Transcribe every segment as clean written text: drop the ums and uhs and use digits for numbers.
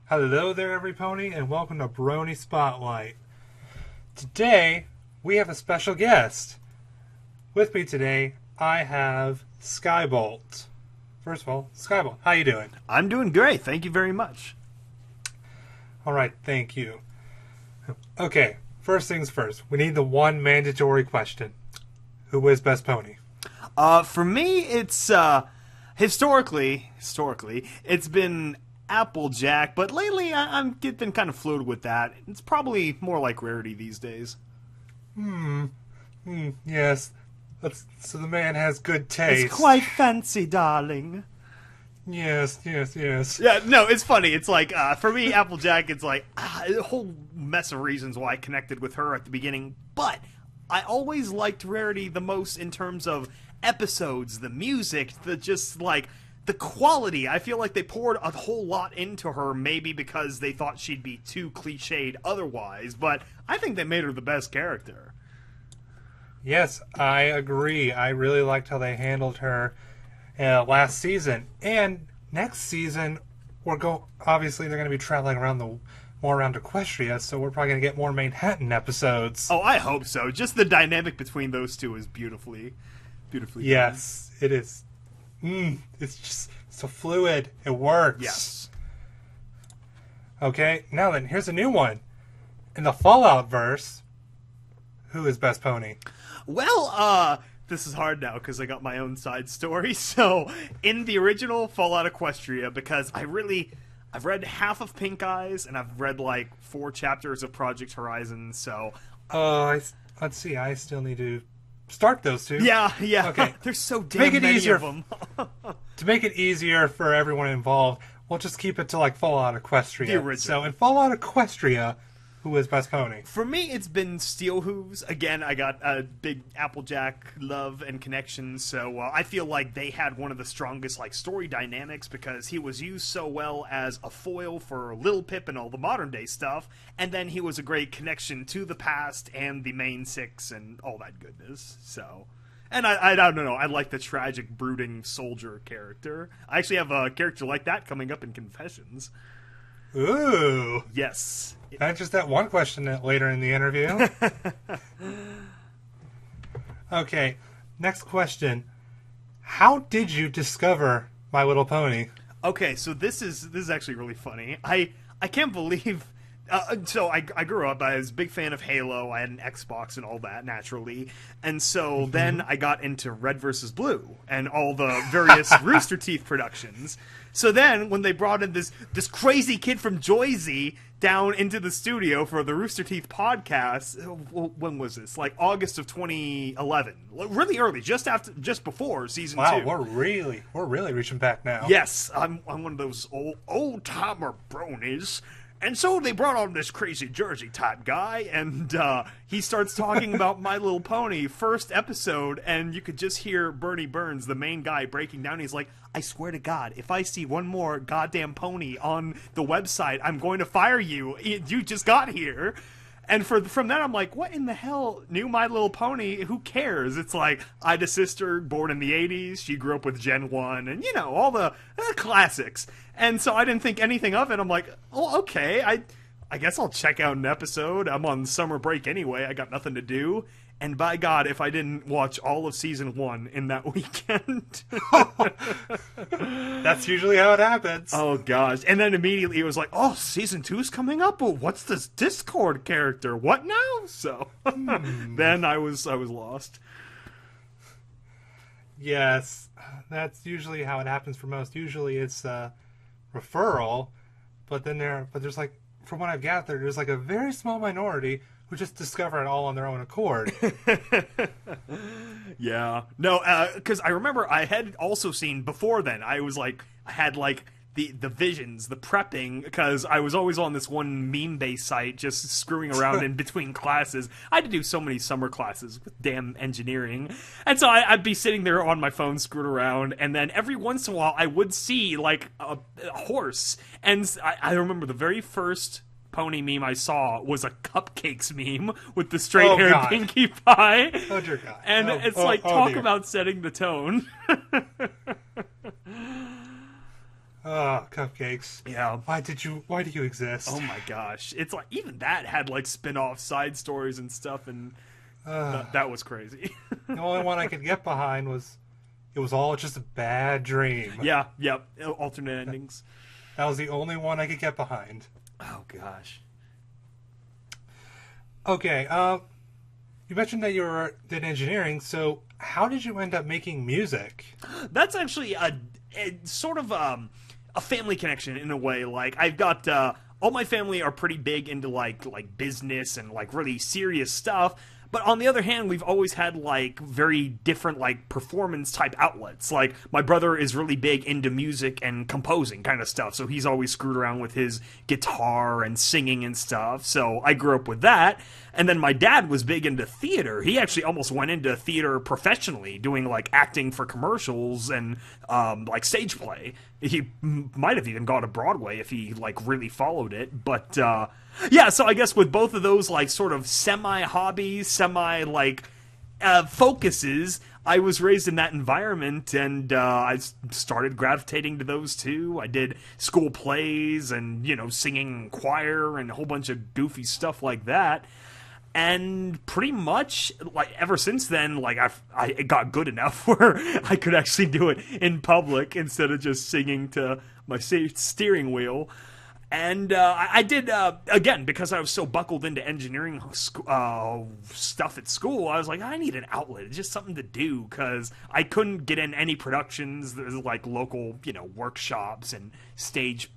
Hello there, every pony, and welcome to Brony Spotlight. Today, we have a special guest. With me today, I have Skybolt. First of all, Skybolt, how you doing? I'm doing great, thank you very much. All right, thank you. Okay, first things first. We need the one mandatory question. Who is best pony? For me, it's historically, it's been Applejack, but lately I'm been kind of fluid with that. It's probably more like Rarity these days. Yes. So the man has good taste. It's quite fancy, darling. Yes. Yeah, no, it's funny. It's like, for me, Applejack, it's like a whole mess of reasons why I connected with her at the beginning, but I always liked Rarity the most in terms of episodes, the music, the quality. I feel like they poured a whole lot into her, maybe because they thought she'd be too cliched otherwise, but I think they made her the best character. Yes, I agree. I really liked how they handled her last season. And next season, obviously they're going to be traveling more around Equestria, so we're probably going to get more Manhattan episodes. Oh, I hope so. Just the dynamic between those two is beautifully yes, done. It is. It's just so fluid. It works. Yes. Okay, now then, here's a new one. In the Fallout verse, who is best pony? Well, this is hard now because I got my own side story. So, in the original Fallout Equestria, because I've read half of Pink Eyes, and I've read like 4 chapters of Project Horizon, so... let's see, I still need to start those two. Yeah. Okay. There's so damn many of them. To make it easier for everyone involved, we'll just keep it to like Fallout Equestria. The original. So in Fallout Equestria, who is best pony? For me, it's been Steel Hooves. Again, I got a big Applejack love and connection, so I feel like they had one of the strongest story dynamics because he was used so well as a foil for Little Pip and all the modern day stuff, and then he was a great connection to the past and the main 6 and all that goodness. So, and I don't know, I like the tragic, brooding soldier character. I actually have a character like that coming up in Confessions. Ooh. Yes. Not just that one question later in the interview. Okay, next question. How did you discover My Little Pony? Okay, so this is actually really funny. I can't believe... so I grew up, I was a big fan of Halo, I had an Xbox and all that, naturally, and so then I got into Red vs. Blue and all the various Rooster Teeth productions. So then, when they brought in this crazy kid from Joyzy down into the studio for the Rooster Teeth podcast, when was this? Like August of 2011, really early, just before season 2. Wow, we're really reaching back now. Yes, I'm one of those old timer bronies. And so they brought on this crazy Jersey type guy, and he starts talking about My Little Pony, first episode, and you could just hear Bernie Burns, the main guy, breaking down. He's like, I swear to God, if I see one more goddamn pony on the website, I'm going to fire you. You just got here. And from that, I'm like, what in the hell? New My Little Pony? Who cares? It's like, I had a sister born in the 80s. She grew up with Gen 1 and, all the classics. And so I didn't think anything of it. I'm like, oh, okay, I guess I'll check out an episode. I'm on summer break anyway. I got nothing to do. And by God, if I didn't watch all of season 1 in that weekend. That's usually how it happens. Oh, gosh. And then immediately it was like, oh, season 2's coming up? Well, what's this Discord character? What now? So then I was lost. Yes, that's usually how it happens for most. Usually it's a referral, but there's like, from what I've gathered, there's like a very small minority who just discover it all on their own accord. Yeah. No, because I remember I had also seen before then, I had the visions, the prepping, because I was always on this one meme-based site just screwing around in between classes. I had to do so many summer classes with damn engineering. And so I'd be sitting there on my phone screwing around, and then every once in a while I would see a horse. And I remember the very first pony meme I saw was a Cupcakes meme with the straight-haired Pinkie Pie. Oh, dear God. And talk about setting the tone. Oh, cupcakes. Yeah. Why do you exist? Oh my gosh. It's like even that had like spin-off side stories and stuff, and that was crazy. The only one I could get behind was it was all just a bad dream. Yeah, yep. Alternate endings. That was the only one I could get behind. Oh gosh. Okay, you mentioned that did engineering, so how did you end up making music? That's actually a sort of a family connection in a way. Like I've got all my family are pretty big into like business and like really serious stuff. But on the other hand, we've always had like very different like performance type outlets. Like my brother is really big into music and composing kind of stuff. So he's always screwed around with his guitar and singing and stuff. So I grew up with that. And then my dad was big into theater. He actually almost went into theater professionally, doing like acting for commercials and like stage play. He might have even gone to Broadway if he like really followed it. But yeah, so I guess with both of those like sort of semi hobbies, semi like focuses, I was raised in that environment, and I started gravitating to those too. I did school plays and singing choir and a whole bunch of goofy stuff like that. And pretty much, like ever since then, like I got good enough where I could actually do it in public instead of just singing to my steering wheel. And I did again because I was so buckled into engineering stuff at school. I was like, I need an outlet. It's just something to do because I couldn't get in any productions. There's like local, workshops and stage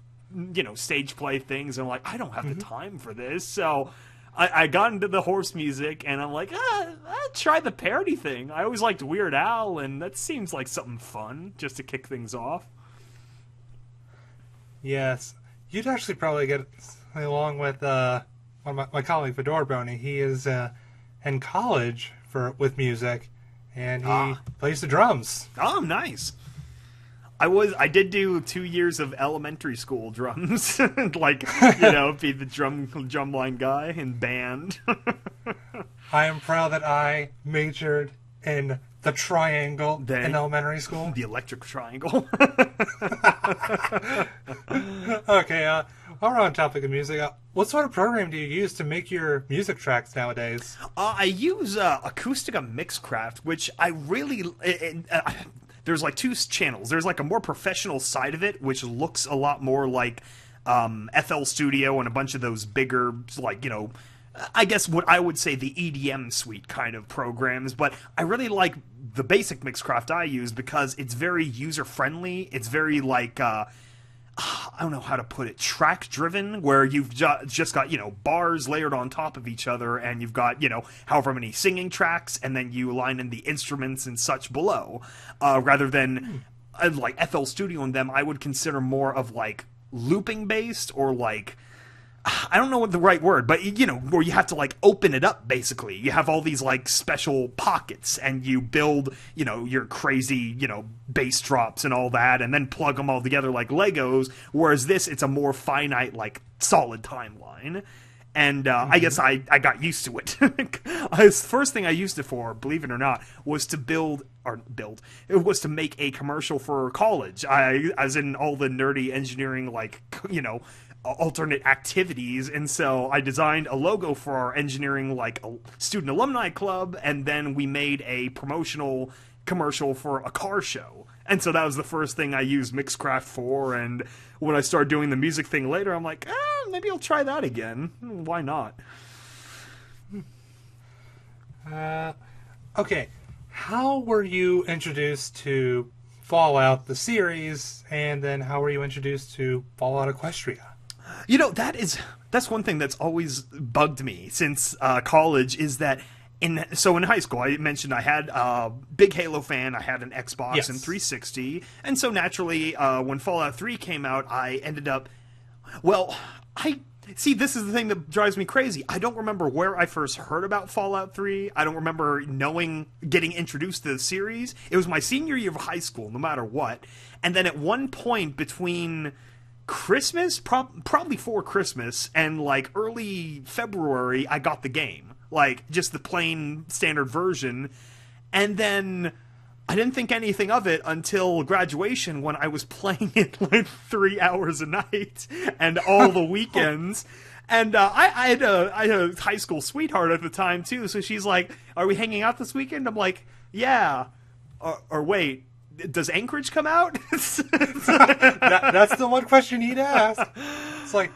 play things. And I'm like, I don't have the time for this, so. I got into the horse music, and I'm like, I'll try the parody thing. I always liked Weird Al, and that seems like something fun, just to kick things off. Yes. You'd actually probably get along with one of my colleague, Fedor Brony. He is in college with music, and he plays the drums. Oh, nice. I did do 2 years of elementary school drums, like be the drumline guy in band. I am proud that I majored in the triangle in elementary school. The electric triangle. Okay, while we're on topic of music, what sort of program do you use to make your music tracks nowadays? I use Acoustica Mixcraft, which I really. There's like two channels. There's like a more professional side of it, which looks a lot more like FL Studio and a bunch of those bigger, like, I guess what I would say the EDM suite kind of programs. But I really like the basic Mixcraft I use because it's very user-friendly. It's very like... I don't know how to put it, track driven, where you've just got, bars layered on top of each other, and you've got, however many singing tracks, and then you line in the instruments and such below, rather than like FL Studio and them. I would consider more of like looping based, or like, I don't know what the right word, but where you have to like open it up. Basically, you have all these like special pockets, and you build your crazy bass drops and all that, and then plug them all together like Legos. Whereas this, it's a more finite, like solid timeline. And I guess I got used to it. The first thing I used it for, believe it or not, was to it was to make a commercial for college. As in all the nerdy engineering, like alternate activities, and so I designed a logo for our engineering like a student alumni club, and then we made a promotional commercial for a car show. And so that was the first thing I used Mixcraft for, and when I started doing the music thing later, I'm like, maybe I'll try that again. Why not? Okay, how were you introduced to Fallout the series, and then how were you introduced to Fallout Equestria? That's one thing that's always bugged me since college, is that in high school, I mentioned I had a big Halo fan, I had an Xbox and 360, and so naturally, when Fallout 3 came out, I ended up, see, this is the thing that drives me crazy. I don't remember where I first heard about Fallout 3. I don't remember getting introduced to the series. It was my senior year of high school, no matter what, and then at one point between Christmas, probably for Christmas, and like early February, I got the game, like just the plain standard version, and then I didn't think anything of it until graduation when I was playing it like 3 hours a night and all the weekends. And I had a high school sweetheart at the time too, so she's like, "Are we hanging out this weekend?" I'm like, "Yeah." Or wait, does Anchorage come out? That's the one question he'd ask. It's like,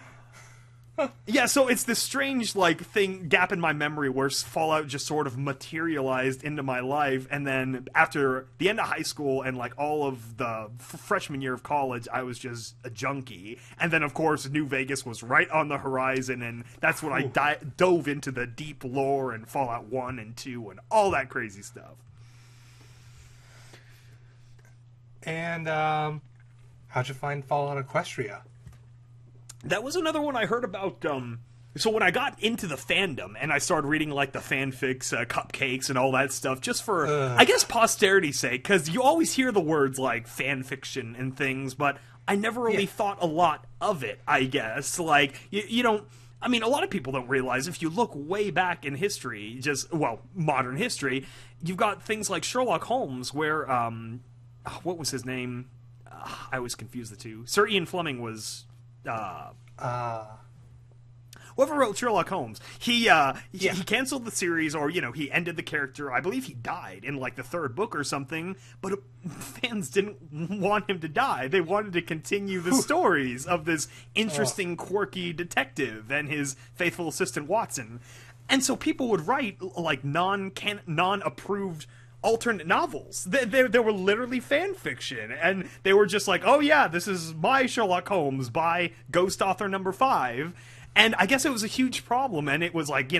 yeah, so it's this strange like gap in my memory where Fallout just sort of materialized into my life, and then after the end of high school and like all of the freshman year of college, I was just a junkie. And then of course New Vegas was right on the horizon, and that's when I dove into the deep lore and Fallout 1 and 2 and all that crazy stuff. and how'd you find Fallout Equestria? That was another one I heard about. So when I got into the fandom and I started reading like the fanfics, cupcakes, and all that stuff, just for I guess posterity's sake, because you always hear the words like fan fiction and things, but I never really thought a lot of it. I guess like you don't. I mean, a lot of people don't realize if you look way back in history, modern history, you've got things like Sherlock Holmes, where what was his name? I always confuse the two. Sir Ian Fleming was. Whoever wrote Sherlock Holmes, he canceled the series, or he ended the character. I believe he died in like the third book or something. But fans didn't want him to die. They wanted to continue the stories of this interesting, quirky detective and his faithful assistant Watson. And so people would write like non-approved alternate novels. They were literally fan fiction, and they were just like, oh yeah, this is my Sherlock Holmes by ghost author number 5. And I guess it was a huge problem, and it was like,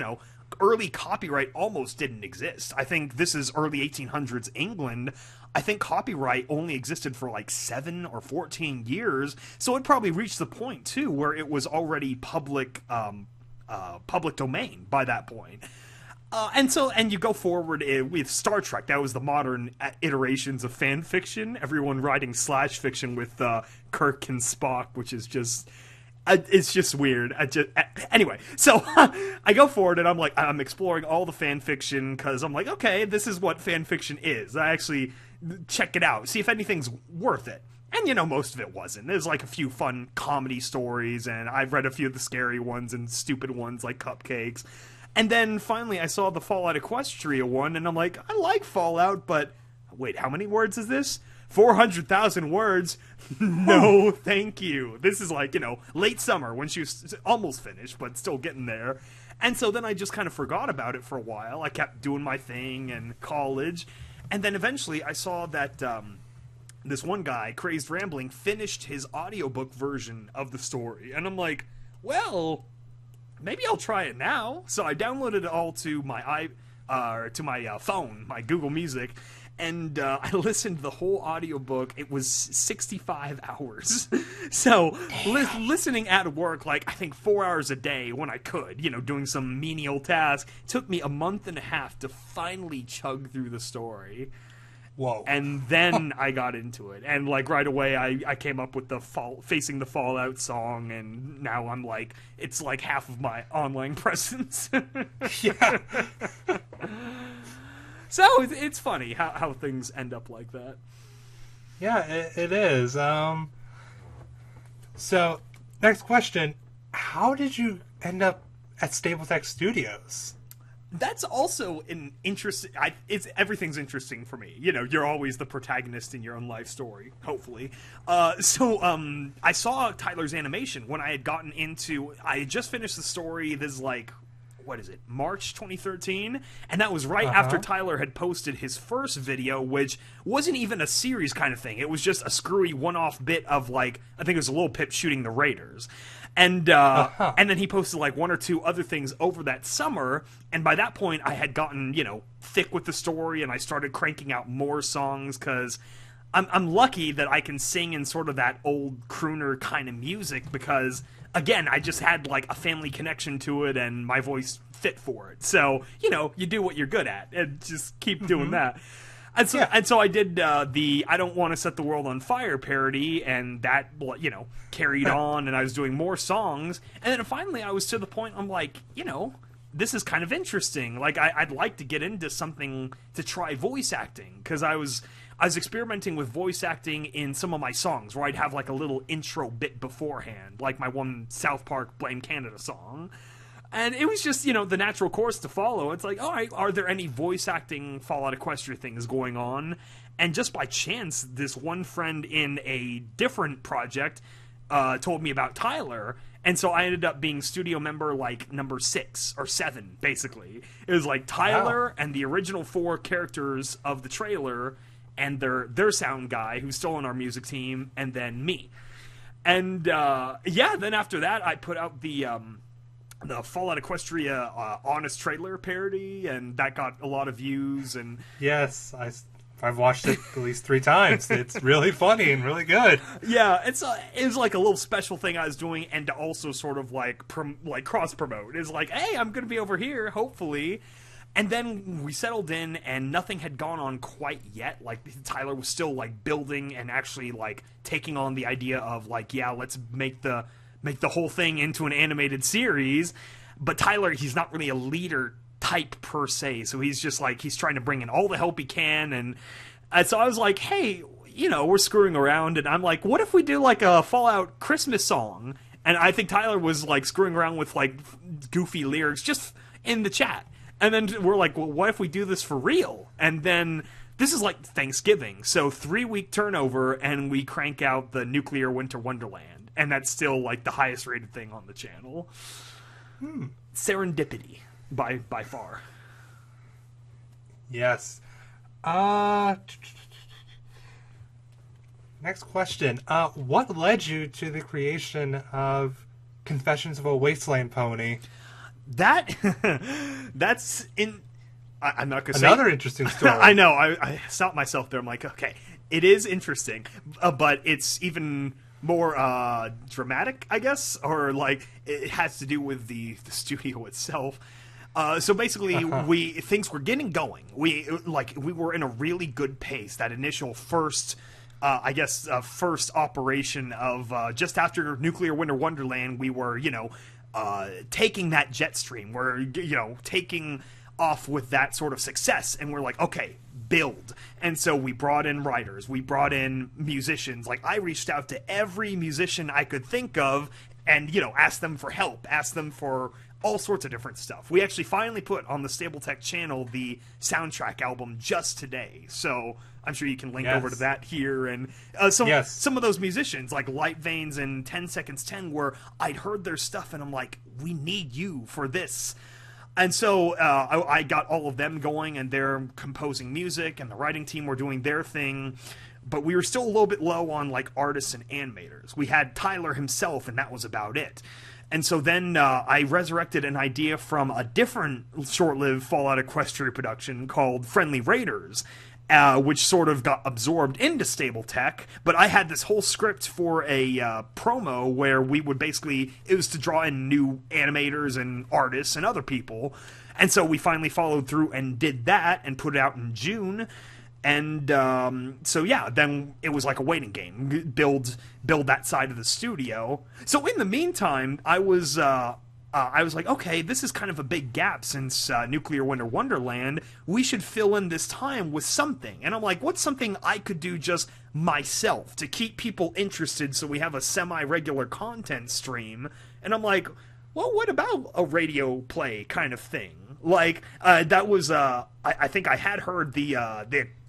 early copyright almost didn't exist. I think this is early 1800s England. I think copyright only existed for like 7 or 14 years, so it probably reached the point too where it was already public domain by that point. And you go forward with Star Trek. That was the modern iterations of fan fiction. Everyone writing slash fiction with Kirk and Spock, which is just it's just weird. Anyway, so I go forward and I'm like, I'm exploring all the fan fiction because I'm like, okay, this is what fan fiction is. I actually check it out, see if anything's worth it. And most of it wasn't. There's like a few fun comedy stories, and I've read a few of the scary ones and stupid ones like Cupcakes. And then finally I saw the Fallout Equestria one, and I'm like, I like Fallout, but wait, how many words is this? 400,000 words? No, thank you. This is like, late summer when she was almost finished, but still getting there. And so then I just kind of forgot about it for a while. I kept doing my thing in college. And then eventually I saw that this one guy, Crazed Rambling, finished his audiobook version of the story. And I'm like, well, maybe I'll try it now. So I downloaded it all to my phone, my Google Music, and I listened to the whole audiobook. It was 65 hours. So listening at work, like I think 4 hours a day when I could, doing some menial task, took me a month and a half to finally chug through the story. Whoa. And then I got into it. And like right away I came up with the Facing the Fallout song, and now I'm like, it's like half of my online presence. Yeah. So it's funny how things end up like that. Yeah, it is. So, next question. How did you end up at Stapletech Studios? That's also an interesting. Everything's interesting for me. You're always the protagonist in your own life story. Hopefully, so I saw Tyler's animation when I had gotten into. I had just finished the story. This is like, what is it? March 2013, and that was right after Tyler had posted his first video, which wasn't even a series kind of thing. It was just a screwy one-off bit of like, I think it was a Lil Pip shooting the Raiders. And and then he posted like 1 or 2 other things over that summer, and by that point I had gotten thick with the story, and I started cranking out more songs because I'm lucky that I can sing in sort of that old crooner kind of music because again I just had like a family connection to it and my voice fit for it. So you do what you're good at and just keep doing that. And so I did the I Don't Want to Set the World on Fire parody, and that, carried on, and I was doing more songs. And then finally I was to the point, I'm like, this is kind of interesting. Like, I'd like to get into something to try voice acting, because I was I was experimenting with voice acting in some of my songs, where I'd have like a little intro bit beforehand, like my one South Park Blame Canada song. And it was just, the natural course to follow. It's like, all right, are there any voice acting Fallout Equestria things going on? And just by chance, this one friend in a different project told me about Tyler. And so I ended up being studio member like number 6 or 7, basically. It was like Tyler and the original 4 characters of the trailer and their sound guy, who's still on our music team, and then me. And then after that, I put out the Fallout Equestria Honest Trailer parody, and that got a lot of views. And yes, I've watched it at least 3 times. It's really funny and really good. Yeah, it was like a little special thing I was doing, and to also sort of like cross promote. It's like, hey, I'm going to be over here, hopefully. And then we settled in, and nothing had gone on quite yet. Like, Tyler was still like building and actually like taking on the idea of like, yeah, let's make the whole thing into an animated series. But Tyler, he's not really a leader type per se, so he's just like, he's trying to bring in all the help he can. And so I was like, hey, we're screwing around, and I'm like, what if we do like a Fallout Christmas song? And I think Tyler was like screwing around with like goofy lyrics just in the chat. And then we're like, well, what if we do this for real? And then this is like Thanksgiving, so 3-week turnover, and we crank out the Nuclear Winter Wonderland. And that's still like the highest rated thing on the channel. Serendipity by far. Yes. Next question. What led you to the creation of Confessions of a Wasteland Pony? That's in. I'm not gonna say another interesting story. I know. I stopped myself there. I'm like, okay, it is interesting, but it's even more dramatic, I guess, or like it has to do with the studio itself. So basically, things were getting going. We were in a really good pace. That initial first operation of just after Nuclear Winter Wonderland, we were taking that jet stream. We're taking off with that sort of success, and we're like, okay, build. And so we brought in writers, we brought in musicians. Like, I reached out to every musician I could think of, and asked them for help, asked them for all sorts of different stuff. We actually finally put on the Stable Tech channel the soundtrack album just today, so I'm sure you can link over to that here. And some of those musicians, like Light Veins and 10 Seconds 10, where I'd heard their stuff and I'm like, we need you for this. And so I got all of them going, and they're composing music, and the writing team were doing their thing. But we were still a little bit low on like artists and animators. We had Tyler himself, and that was about it. And so then I resurrected an idea from a different short-lived Fallout Equestria production called Friendly Raiders, which sort of got absorbed into Stable Tech. But I had this whole script for a promo where we would basically, it was to draw in new animators and artists and other people. And so we finally followed through and did that and put it out in June. And then it was like a waiting game. Build that side of the studio. So in the meantime, I was like, okay, this is kind of a big gap since Nuclear Winter Wonderland. We should fill in this time with something. And I'm like, what's something I could do just myself to keep people interested so we have a semi-regular content stream? And I'm like, well, what about a radio play kind of thing? Like, that was, I think I had heard the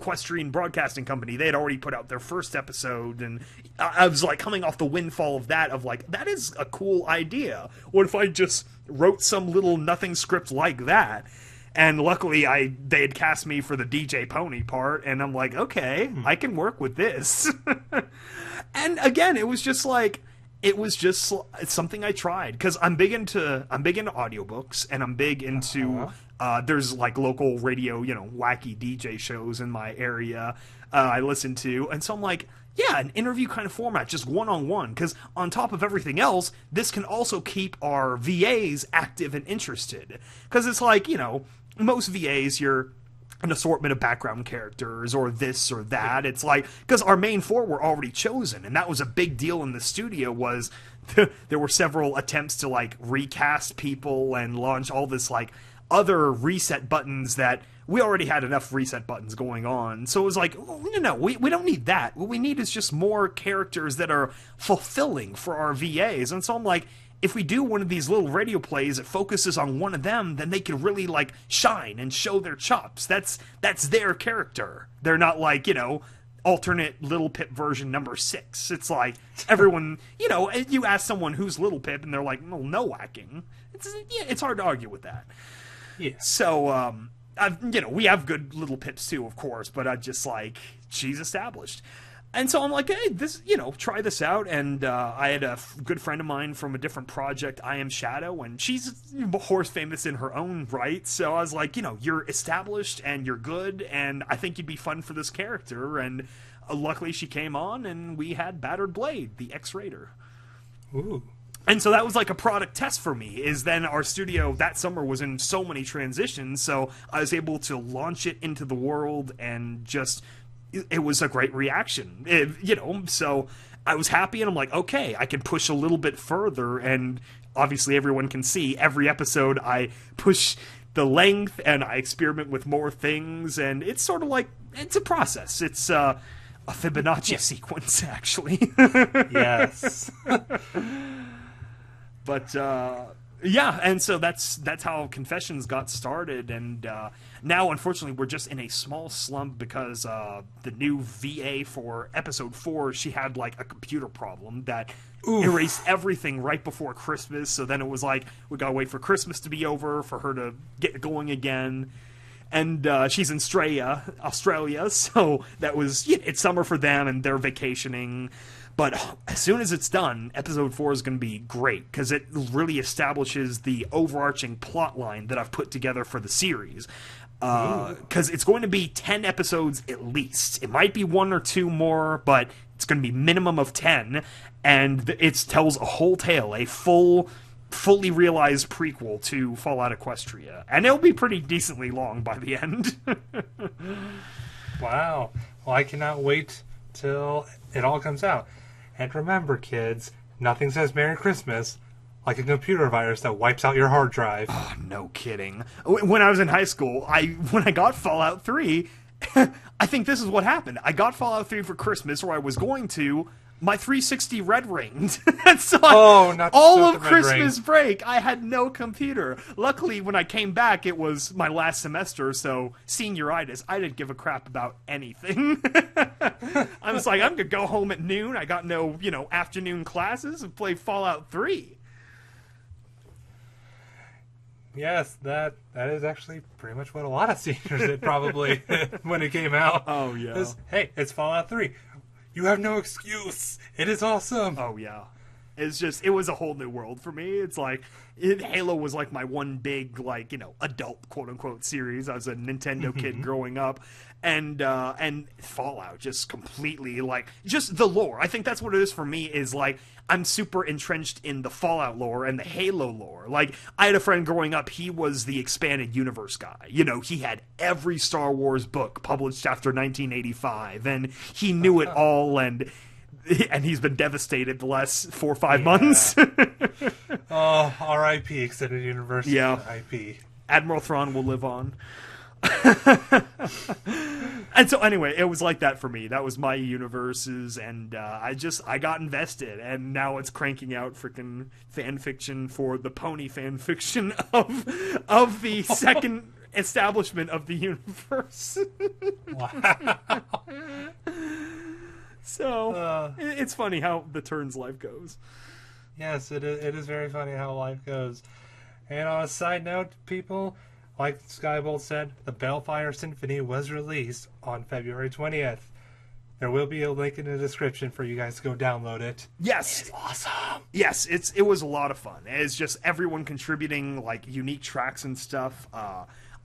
Equestrian Broadcasting Company, they had already put out their first episode, and I was, like, coming off the windfall of that, of, like, that is a cool idea. What if I just wrote some little nothing script like that? And luckily, they had cast me for the DJ Pony part, and I'm like, okay, I can work with this. And again, it was just like, it's something I tried, because I'm big into audiobooks, and I'm big into there's like local radio, wacky DJ shows in my area I listen to, and so I'm like, yeah, an interview kind of format, just one-on-one, because on top of everything else, this can also keep our VAs active and interested, because it's like, most VAs, you're an assortment of background characters or this or that. It's like, because our main 4 were already chosen, and that was a big deal in the studio, was there were several attempts to like recast people and launch all this like other reset buttons that we already had enough reset buttons going on. So it was like, oh, no, we don't need that. What we need is just more characters that are fulfilling for our VAs. And so I'm like, if we do one of these little radio plays that focuses on one of them, then they could really like shine and show their chops. That's their character. They're not like, alternate Little Pip version number 6. It's like everyone, you ask someone who's Little Pip and they're like, well, no whacking. It's hard to argue with that. Yeah. So, we have good Little Pips too, of course, but I just like, she's established. And so I'm like, hey, this, try this out. And I had a good friend of mine from a different project, I Am Shadow, and she's horse famous in her own right. So I was like, you're established and you're good, and I think you'd be fun for this character. And luckily she came on, and we had Battered Blade, the X-Raider. Ooh. And so that was like a product test for me, is then our studio that summer was in so many transitions, so I was able to launch it into the world, and just, it was a great reaction, so I was happy, and I'm like, okay, I can push a little bit further, and obviously everyone can see every episode I push the length, and I experiment with more things, and it's sort of like, it's a process. It's a Fibonacci sequence, actually. Yes. But yeah, and so that's how Confessions got started, and now unfortunately we're just in a small slump because the new VA for episode 4, she had like a computer problem that erased everything right before Christmas. So then it was like, we gotta wait for Christmas to be over for her to get going again. And she's in Australia, so that was, it's summer for them and they're vacationing. But as soon as it's done, episode 4 is going to be great, because it really establishes the overarching plot line that I've put together for the series. Because it's going to be 10 episodes at least. It might be 1 or 2 more, but it's going to be minimum of 10. And it tells a whole tale, a fully realized prequel to Fallout Equestria. And it'll be pretty decently long by the end. Wow. Well, I cannot wait till it all comes out. And remember, kids, nothing says Merry Christmas like a computer virus that wipes out your hard drive. Oh, no kidding. When I was in high school, when I got Fallout 3, I think this is what happened. I got Fallout 3 for Christmas, or I was going to. My 360 red ringed. So all of Christmas break, I had no computer. Luckily, when I came back, it was my last semester, so senioritis. I didn't give a crap about anything. I was like, I'm gonna go home at noon. I got no, afternoon classes, and play Fallout 3. Yes, that is actually pretty much what a lot of seniors did probably when it came out. Oh yeah. Hey, it's Fallout 3. You have no excuse. It is awesome. Oh, yeah. It was a whole new world for me. It's like, Halo was like my one big, like, adult, quote-unquote, series. I was a Nintendo kid growing up. And Fallout just completely, like, just the lore. I think that's what it is for me, is, like, I'm super entrenched in the Fallout lore and the Halo lore. Like, I had a friend growing up, he was the expanded universe guy. He had every Star Wars book published after 1985, and he knew it all, and he's been devastated the last 4 or 5 months. Oh, R.I.P. Extended Universe. Yeah. R.I.P. Admiral Thrawn will live on. And so anyway, it was like that for me. That was my universes, and I got invested, and now it's cranking out freaking fan fiction for the Pony fan fiction of the second establishment of the universe. Wow. So it's funny how the turns life goes. Yes, it is very funny how life goes. And on a side note, people, like Skybolt said, the Balefire Symphony was released on February 20th. There will be a link in the description for you guys to go download it. Yes. It's awesome. Yes, it was a lot of fun. It's just everyone contributing, like, unique tracks and stuff.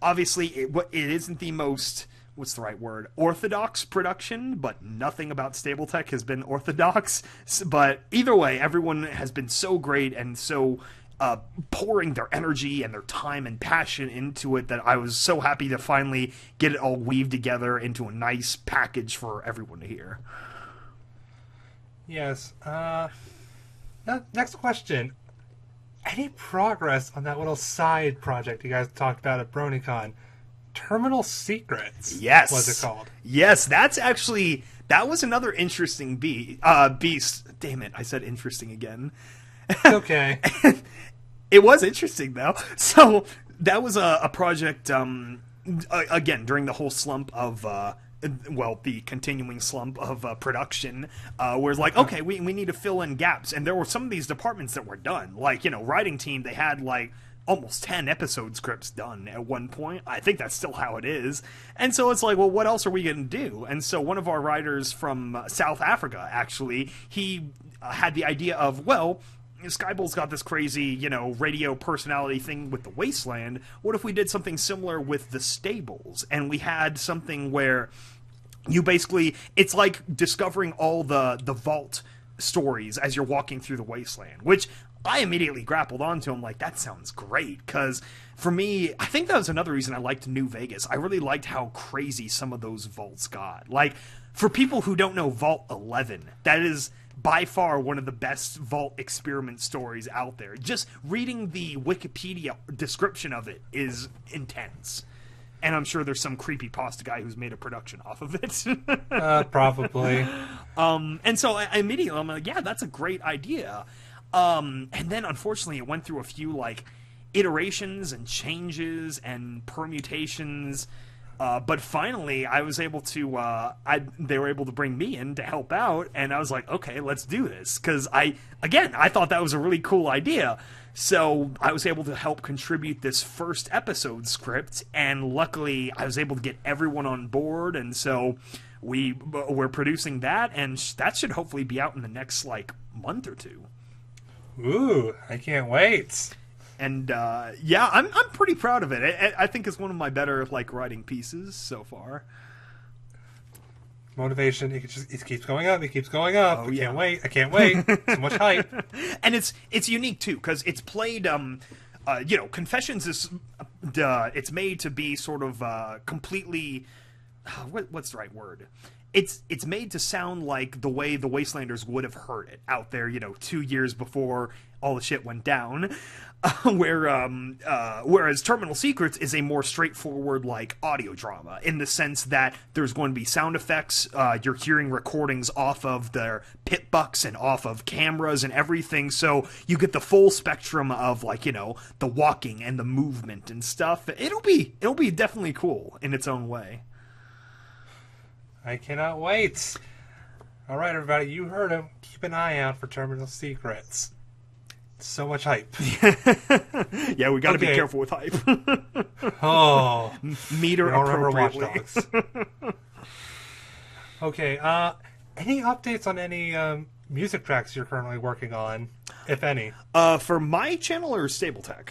Obviously, it isn't the most, what's the right word, orthodox production, but nothing about Stable-Tech has been orthodox. But either way, everyone has been so great and so pouring their energy and their time and passion into it that I was so happy to finally get it all weaved together into a nice package for everyone to hear. Yes. Next question. Any progress on that little side project you guys talked about at BronyCon? Terminal Secrets. Yes. Was it called? Yes, that was another interesting beast. Damn it, I said interesting again. It's okay. It was interesting though. So that was a project. Again, during the whole slump of the continuing slump of production, where it's like, okay, we need to fill in gaps, and there were some of these departments that were done. Like, writing team, they had like almost 10 episode scripts done at one point. I think that's still how it is. And so it's like, well, what else are we going to do? And so one of our writers from South Africa, actually, he had the idea of, well, Skybull's got this crazy, radio personality thing with the Wasteland. What if we did something similar with the Stables? And we had something where you basically, it's like discovering all the vault stories as you're walking through the Wasteland, which I immediately grappled onto. I'm like, that sounds great, because for me, I think that was another reason I liked New Vegas. I really liked how crazy some of those vaults got. Like, for people who don't know Vault 11, that is by far one of the best vault experiment stories out there. Just reading the Wikipedia description of it is intense. And I'm sure there's some creepypasta guy who's made a production off of it. Probably. And so I immediately, I'm like, yeah, that's a great idea. And then, unfortunately, it went through a few, like, iterations and changes and permutations. But finally, I was able to, they were able to bring me in to help out, and I was like, okay, let's do this. Because I thought that was a really cool idea. So I was able to help contribute this first episode script, and luckily I was able to get everyone on board, and so we're producing that, and that should hopefully be out in the next, like, month or two. Ooh, I can't wait. And yeah, I'm pretty proud of it. I think it's one of my better, like, writing pieces so far. Motivation, it keeps going up. It keeps going up. Oh, I can't wait. So much hype. And it's unique too, because it's played. Confessions is it's made to be sort of completely. What's the right word? It's made to sound like the way the Wastelanders would have heard it out there, 2 years before all the shit went down. Whereas Terminal Secrets is a more straightforward, like, audio drama, in the sense that there's going to be sound effects. You're hearing recordings off of their pit bucks and off of cameras and everything, so you get the full spectrum of, like, the walking and the movement and stuff. It'll be definitely cool in its own way. I cannot wait. All right, everybody, you heard him. Keep an eye out for Terminal Secrets. So much hype. Yeah, we got to be careful with hype. Oh, meter appropriately. Watch Dogs. Okay. Any updates on any music tracks you're currently working on, if any? For my channel or Stabletech?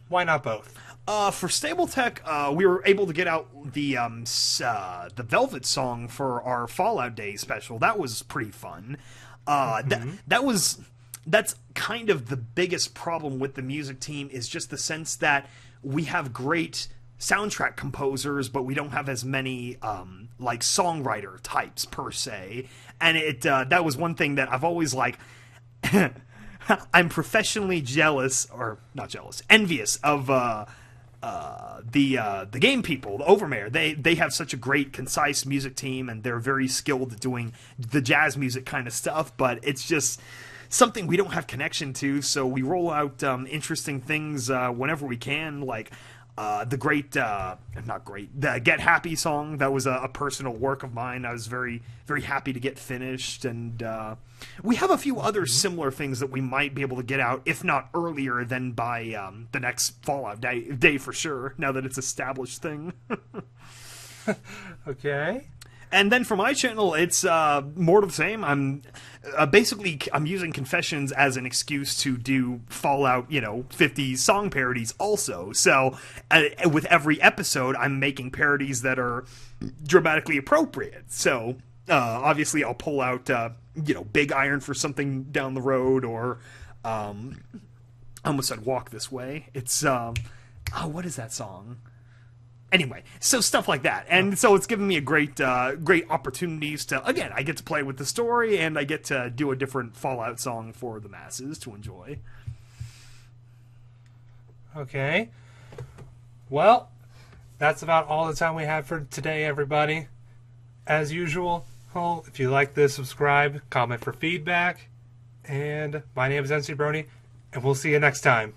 Why not both? For Stabletech, we were able to get out the Velvet song for our Fallout Day special. That was pretty fun. That's kind of the biggest problem with the music team, is just the sense that we have great soundtrack composers, but we don't have as many like songwriter types per se. And that was one thing that I've always like. I'm professionally envious of the game people, the Overmare. They have such a great, concise music team, and they're very skilled at doing the jazz music kind of stuff. But it's just something we don't have connection to, so we roll out interesting things whenever we can, like the Get Happy song. That was a personal work of mine. I was very, very happy to get finished, and we have a few other similar things that we might be able to get out, if not earlier than by the next Fallout day for sure, now that it's an established thing. Okay. And then for my channel, it's more of the same. I'm using Confessions as an excuse to do Fallout, 50 song parodies also. So with every episode, I'm making parodies that are dramatically appropriate. So obviously, I'll pull out, Big Iron for something down the road, or I almost said Walk This Way. It's what is that song? Anyway, so stuff like that. And so it's given me a great opportunities to, again, I get to play with the story, and I get to do a different Fallout song for the masses to enjoy. Okay. Well, that's about all the time we have for today, everybody. As usual, well, if you like this, subscribe, comment for feedback. And my name is NC Brony, and we'll see you next time.